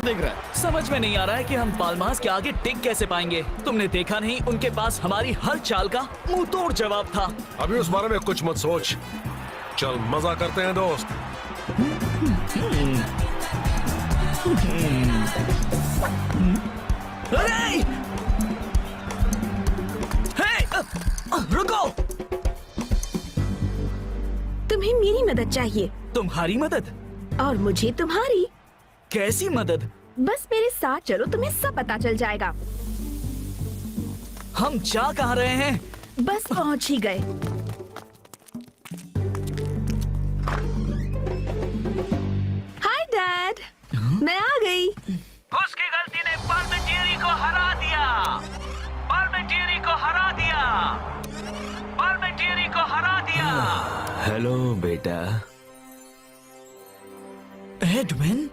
देख रहा है? समझ में नहीं आ रहा है कि हम पाल्मास के आगे टिक कैसे पाएंगे। तुमने देखा नहीं, उनके पास हमारी हर चाल का मुंह तोड़ जवाब था। अभी उस बारे में कुछ मत सोच, चल मजा करते हैं दोस्त। अरे! रुको! तुम्हें मेरी मदद चाहिए तुम्हारी मदद? और मुझे तुम्हारी। कैसी मदद? बस मेरे साथ चलो, तुम्हें सब पता चल जाएगा। हम जा कहाँ रहे हैं? बस पहुंच ही गए। हाय डैड, मैं आ गई। उसकी गलती ने पार्मेंटियरी को हरा दिया। पार्मेंटियरी को हरा दिया। पार्मेंटियरी को हरा दिया। हेलो बेटा। एडविन?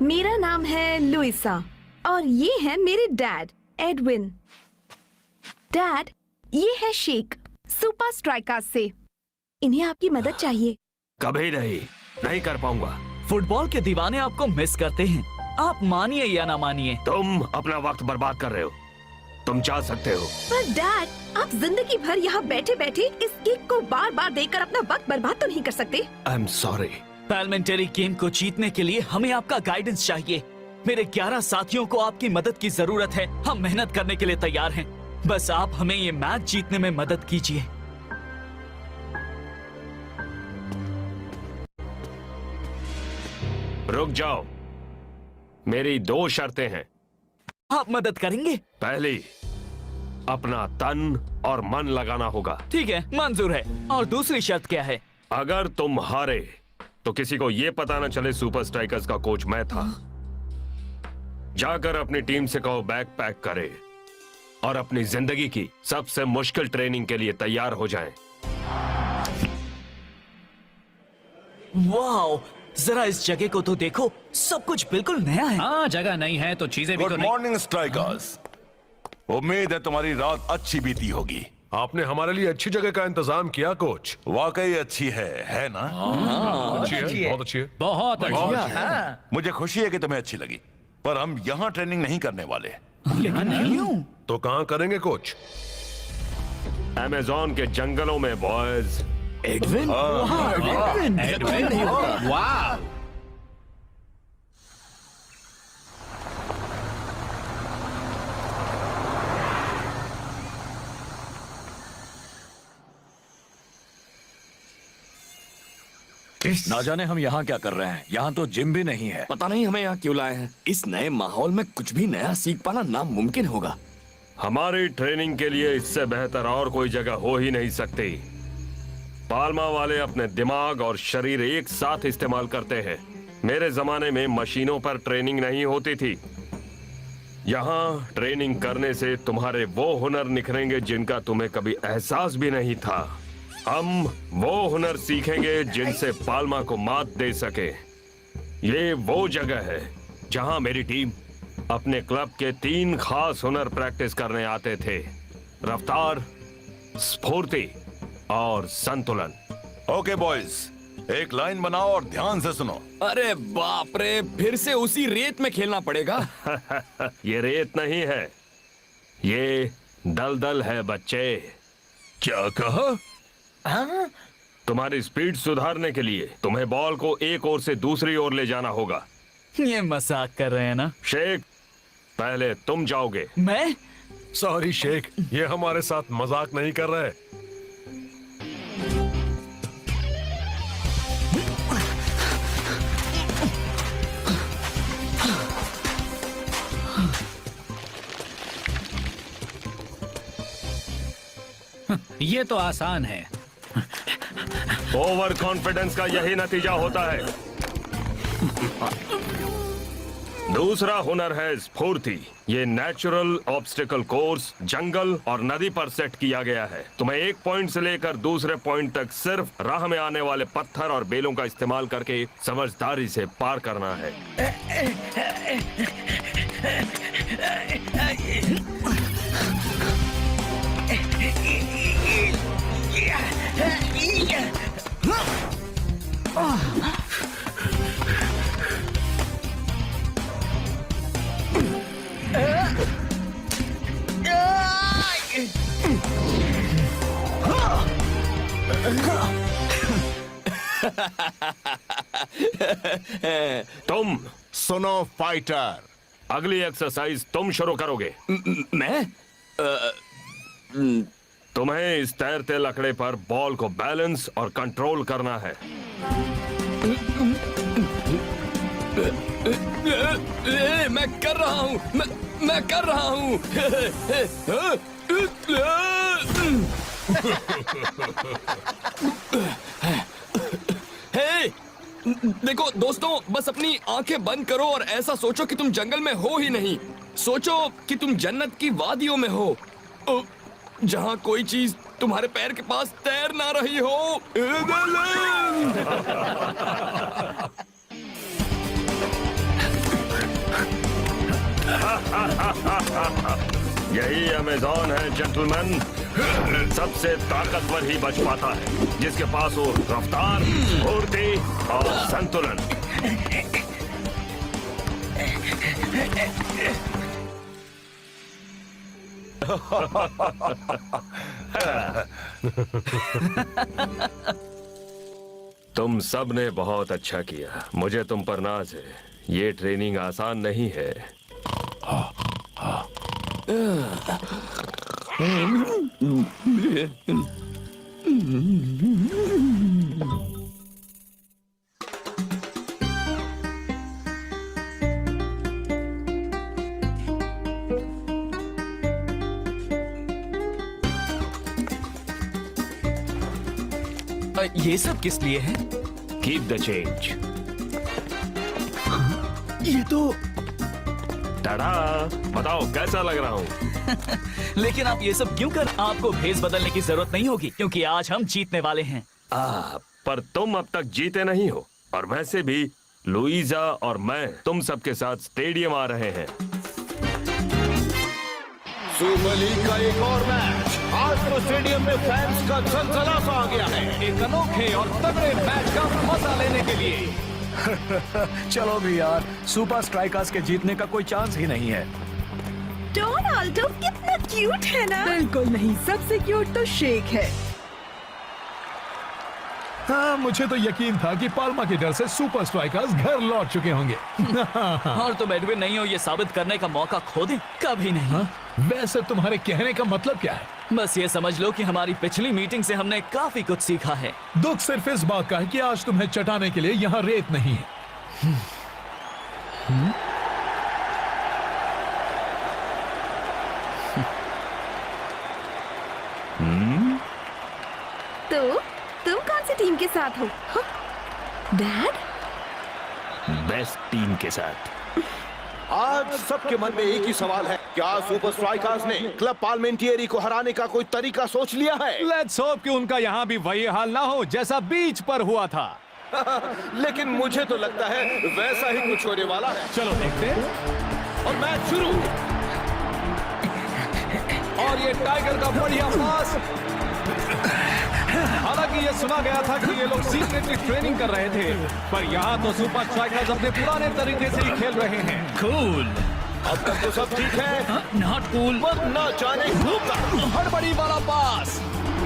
मेरा नाम है लुइसा और ये है मेरे डैड एडविन। डैड, ये है शेख, सुपर स्ट्राइकर्स से। इन्हें आपकी मदद चाहिए। कभी नहीं कर पाऊंगा। फुटबॉल के दीवाने आपको मिस करते हैं, आप मानिए या ना मानिए। तुम अपना वक्त बर्बाद कर रहे हो। तुम जा सकते हो। पर डैड, आप जिंदगी भर यहाँ बैठे बैठे इस किक को बार बार देखकर अपना वक्त बर्बाद तो नहीं कर सकते। I am sorry. Parliamentary game को जीतने के लिए हमें आपका गाइडेंस चाहिए। मेरे 11 साथियों को आपकी मदद की जरूरत है। हम मेहनत करने के लिए तैयार हैं। बस आप हमें ये मैच जीतने में मदद कीजिए। रुक जाओ, मेरी 2 शर्तें हैं। आप मदद करेंगे? पहली, अपना तन और मन लगाना होगा। ठीक है, मंजूर है। और दूसरी शर्त क्या है? अगर तुम हारे तो किसी को ये पता न चले सुपर स्ट्राइकर्स का कोच मैं था। जाकर अपनी टीम से कहो बैग पैक करे और अपनी जिंदगी की सबसे मुश्किल ट्रेनिंग के लिए तैयार हो जाएं। वाओ, जरा इस जगह को तो देखो, सब कुछ बिल्कुल नया है। हाँ, जगह नहीं है तो चीजें भी तो गुड नहीं। Morning strikers. उम्मीद है तुम्हारी रात अच्छी बीती होगी। आपने हमारे लिए अच्छी जगह का इंतजाम किया कोच। वाकई अच्छी है ना? अच्छी है, बहुत अच्छी है। बहुत अच्छा। मुझे खुशी है कि तुम्हें अच्छी लगी, पर हम यहाँ ट्रेनिंग नहीं करने वाले। तो कहाँ करेंगे कोच? अमेज़न के जंगलों में बॉयज। एडविन? वाह, ना जाने हम यहाँ क्या कर रहे हैं। यहाँ तो जिम भी नहीं है। पता नहीं हमें यहाँ क्यों लाए हैं। इस नए माहौल में कुछ भी नया सीख पाना नामुमकिन होगा। हमारी ट्रेनिंग के लिए इससे बेहतर और कोई जगह हो ही नहीं सकती। पाल्मा वाले अपने दिमाग और शरीर एक साथ इस्तेमाल करते हैं। मेरे जमाने में मशीनों पर ट्रेनिंग नहीं होती थी। यहाँ ट्रेनिंग करने से तुम्हारे वो हुनर निखरेंगे जिनका तुम्हें कभी एहसास भी नहीं था। हम वो हुनर सीखेंगे जिनसे पाल्मा को मात दे सके। ये वो जगह है जहाँ मेरी टीम अपने क्लब के 3 खास हुनर प्रैक्टिस करने आते थे: रफ्तार, स्फूर्ति और संतुलन। ओके बॉयज, एक लाइन बनाओ और ध्यान से सुनो। अरे बाप रे, फिर से उसी रेत में खेलना पड़ेगा। ये रेत नहीं है, ये दलदल है बच्चे। क्या कहा? तुम्हारी स्पीड सुधारने के लिए तुम्हें बॉल को एक ओर से दूसरी ओर ले जाना होगा। ये मजाक कर रहे हैं ना? शेख, पहले तुम जाओगे। मैं? सॉरी शेख, ये हमारे साथ मजाक नहीं कर रहे। ये तो आसान है। ओवर कॉन्फिडेंस का यही नतीजा होता है। दूसरा हुनर है स्फूर्ति। ये नेचुरल ऑब्स्टिकल कोर्स जंगल और नदी पर सेट किया गया है। तुम्हें एक पॉइंट से लेकर दूसरे पॉइंट तक सिर्फ राह में आने वाले पत्थर और बेलों का इस्तेमाल करके समझदारी से पार करना है। तुम सुनो फाइटर, अगली एक्सरसाइज तुम शुरू करोगे। मैं तुम्हें इस तैरते लकड़े पर बॉल को बैलेंस और कंट्रोल करना है। मैं कर रहा हूँ, मैं कर रहा हूँ। हे, देखो दोस्तों, बस अपनी आंखें बंद करो और ऐसा सोचो कि तुम जंगल में हो ही नहीं। सोचो कि तुम जन्नत की वादियों में हो, जहाँ कोई चीज तुम्हारे पैर के पास तैर ना रही हो। यही अमेज़न है जेंटलमैन। सबसे ताकतवर ही बच पाता है, जिसके पास हो रफ्तार, फुर्ती और संतुलन। तुम सब ने बहुत अच्छा किया। मुझे तुम पर नाज है। ये ट्रेनिंग आसान नहीं है। ये सब किस लिए है? Keep the change. ये तो टाड़ा, बताओ कैसा लग रहा हूँ? लेकिन आप ये सब क्यों कर? आपको भेस बदलने की जरूरत नहीं होगी, क्योंकि आज हम जीतने वाले हैं। पर तुम अब तक जीते नहीं हो। और वैसे भी लुइजा और मैं तुम सबके साथ स्टेडियम आ रहे हैं। सुपर लीग का एक और मैच। आज तो स्टेडियम में फैंस का जलजला सा आ गया है। एक अनोखे और तगड़े मैच का मजा लेने के लिए। चलो भी यार, सुपर स्ट्राइकर्स के जीतने का कोई चांस ही नहीं है। डोनाल्डो कितना क्यूट है ना। बिल्कुल नहीं, सबसे क्यूट तो शेक है। हाँ, मुझे तो यकीन था कि पाल्मा के डर से सुपर स्ट्राइकर्स घर लौट चुके होंगे। और तुम एडविन नहीं हो ये साबित करने का मौका खो दे? कभी नहीं। हाँ? वैसे तुम्हारे कहने का मतलब क्या है? बस ये समझ लो कि हमारी पिछली मीटिंग से हमने काफी कुछ सीखा है। दुख सिर्फ इस बात का है कि आज तुम्हें चटाने के लिए यहाँ रेत नहीं है। तो तुम कौन सी टीम के साथ हो? हाँ? डैड? बेस्ट टीम के साथ। आज सबके मन में एक ही सवाल है, क्या सुपर स्ट्राइकर्स ने क्लब पार्लिमेंटियरी को हराने का कोई तरीका सोच लिया है? लेट्स होप कि उनका यहाँ भी वही हाल ना हो जैसा बीच पर हुआ था। लेकिन मुझे तो लगता है वैसा ही कुछ होने वाला है। चलो देखते हैं। और मैच शुरू। और ये टाइगर का बढ़िया पास। हालांकि ये सुना गया था कि ये लोग सीक्रेटली ट्रेनिंग कर रहे थे, पर यहाँ तो सुपर स्ट्राइकर्स अपने पुराने तरीके से ही खेल रहे हैं। कूल। अब तक तो सब ठीक है। Not cool. मत ना जाने हड़बड़ी वाला पास।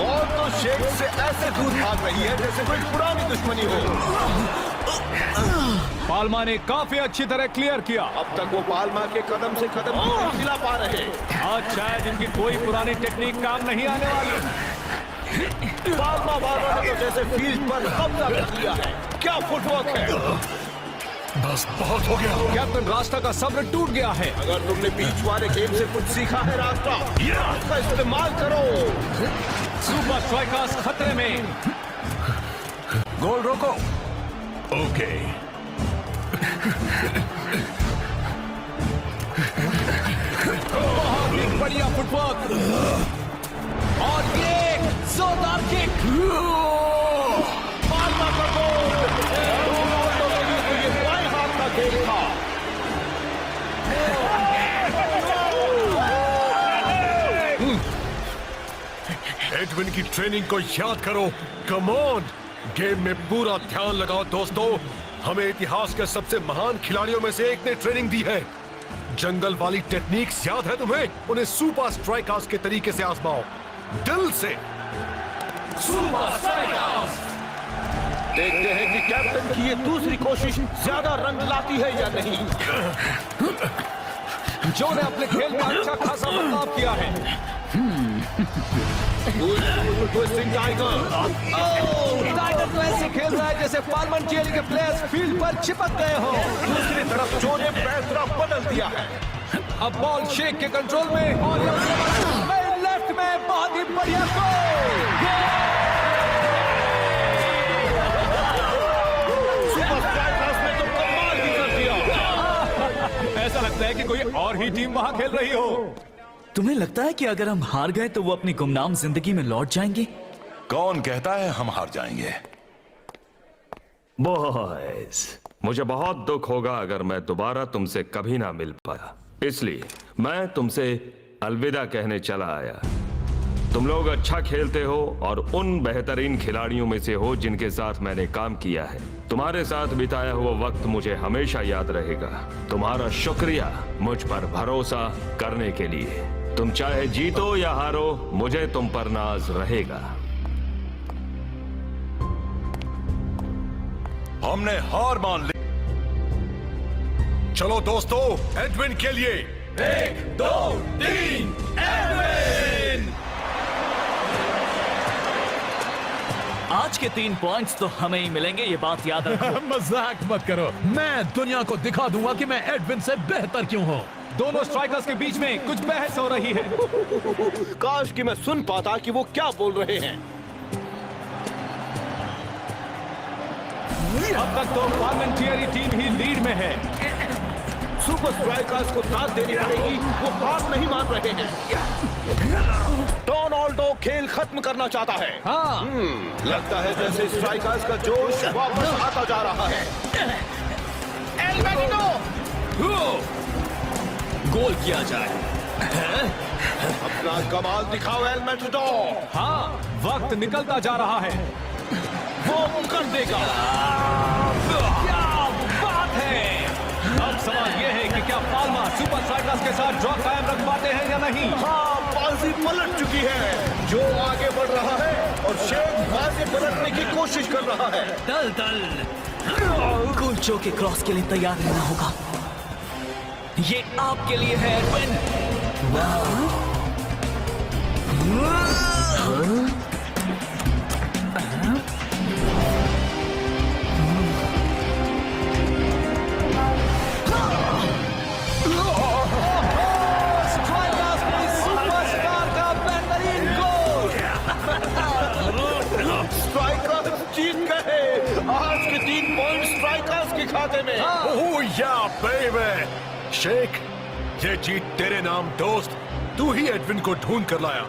और तो शेख से ऐसे दूर भाग रही है जैसे कोई पुरानी दुश्मनी हो। पाल्मा ने काफी अच्छी तरह क्लियर किया। अब तक वो पाल्मा के कदम से कदम मिला पा रहे। आज शायद इनकी कोई पुरानी टेक्निक काम नहीं आने वाली। पाल्मा वालों ने तो जैसे फील्ड पर कब्जा कर लिया है। क्या फुटवर्क है। बस बहुत हो गया। कैप्टन रास्ता का सब्र टूट गया है। अगर तुमने बीच वाले गेम से कुछ सीखा है रास्ता, उसका इस्तेमाल करो। सुपर स्ट्राइकर्स खतरे में। गोल रोको। ओके। बहुत बढ़िया फुटवर्क। और ये जोरदार किक। पाल्मा का गोल। रोनाल्डो के लिए तो ये बाएं हाथ का खेल था। एडविन की ट्रेनिंग को याद करो। कम ऑन, गेम में पूरा ध्यान लगाओ दोस्तों। हमें इतिहास के सबसे महान खिलाड़ियों में से एक ने ट्रेनिंग दी है। जंगल वाली टेक्निक्स याद है तुम्हें? उन्हें सुपर स्ट्राइकर्स के तरीके से आजमाओ, दिल से। देखते हैं कि कैप्टन की ये दूसरी कोशिश ज्यादा रन लाती है या नहीं। जो ने अपने खेल में अच्छा खासा बदलाव किया है। टाइगर तो ऐसे खेल रहा है जैसे पार्लियामेंट्री के प्लेयर्स फील्ड पर चिपक गए हो। दूसरी तरफ जो ने पैसरा बदल दिया है। अब बॉल शेख के कंट्रोल में और लेफ्ट में बहुत ही बढ़िया ऐसा लगता है कि कोई और ही टीम वहां खेल रही हो। तुम्हें लगता है कि अगर हम हार गए तो वो अपनी गुमनाम जिंदगी में लौट जाएंगे? कौन कहता है हम हार जाएंगे? बॉयज, मुझे बहुत दुख होगा अगर मैं दोबारा तुमसे कभी ना मिल पाया, इसलिए मैं तुमसे अलविदा कहने चला आया। तुम लोग अच्छा खेलते हो और उन बेहतरीन खिलाड़ियों में से हो जिनके साथ मैंने काम किया है। तुम्हारे साथ बिताया हुआ वक्त मुझे हमेशा याद रहेगा। तुम्हारा शुक्रिया मुझ पर भरोसा करने के लिए। तुम चाहे जीतो या हारो, मुझे तुम पर नाज रहेगा। हमने हार मान ली। चलो दोस्तों, एडविन के लिए 1, 2, 3 एडविन। आज के 3 पॉइंट्स तो हमें ही मिलेंगे, ये बात याद रखो। मजाक मत करो, मैं दुनिया को दिखा दूंगा कि मैं एडविन से बेहतर क्यों हूँ। दोनों स्ट्राइकर्स के बीच में कुछ बहस हो रही है। काश कि मैं सुन पाता कि वो क्या बोल रहे हैं। अब तक तो पार्लियामेंट्री टीम ही लीड में है। सुपर स्ट्राइकर्स को दाद देनी पड़ेगी, वो हार नहीं मान रहे हैं। डोनाल्डो खेल खत्म करना चाहता है। लगता है जैसे स्ट्राइकर्स का जोश वापस आता जा रहा है। गोल किया जाए। अपना कमाल दिखाओ एल मैटाडोर। हाँ, वक्त निकलता जा रहा है। वो कर देगा। क्या बात है। अब सवाल यह है कि क्या पाल्मा सुपर स्ट्राइकर्स के साथ ड्रॉ कायम रख पाते हैं या नहीं। हाँ, बाजी पलट चुकी है। जो आगे बढ़ रहा है और शेख बाजी पलटने की कोशिश कर रहा है। कुलचो के क्रॉस के लिए तैयार रहना होगा। ये आपके लिए है एडविन। स्ट्राइकर्स जीत गए। आज के 3 पॉइंट स्ट्राइकर्स के खाते में। ओह या बेबी। शेख, ये जीत तेरे नाम दोस्त। तू ही एडविन को ढूंढ कर लाया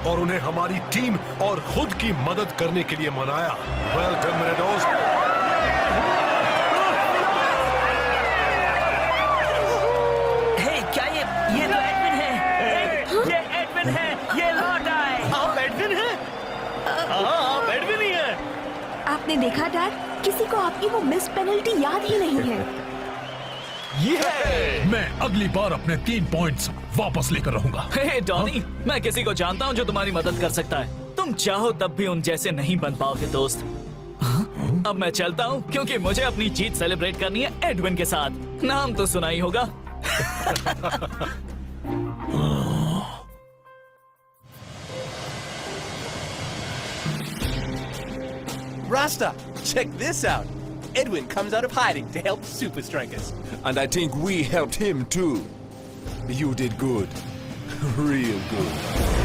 और उन्हें हमारी टीम और खुद की मदद करने के लिए मनाया। वेलकम मेरे दोस्त। हे, क्या ये तो एडविन है। ये एडविन है, ये लौट आए। आप एडविन हैं? हाँ, आप एडविन ही हैं। आपने देखा डैड, किसी को आपकी वो मिस पेनल्टी याद ही नहीं है। मैं अगली बार अपने 3 पॉइंट्स वापस लेकर रहूंगा। हे डॉनी, मैं किसी को जानता हूँ जो तुम्हारी मदद कर सकता है। तुम चाहो तब भी उन जैसे नहीं बन पाओगे दोस्त। अब मैं चलता हूँ क्योंकि मुझे अपनी जीत सेलिब्रेट करनी है एडविन के साथ। नाम तो सुना ही होगा। Rasta, check this out. Edwin comes out of hiding to help Super Strikers. And I think we helped him too. You did good. Real good.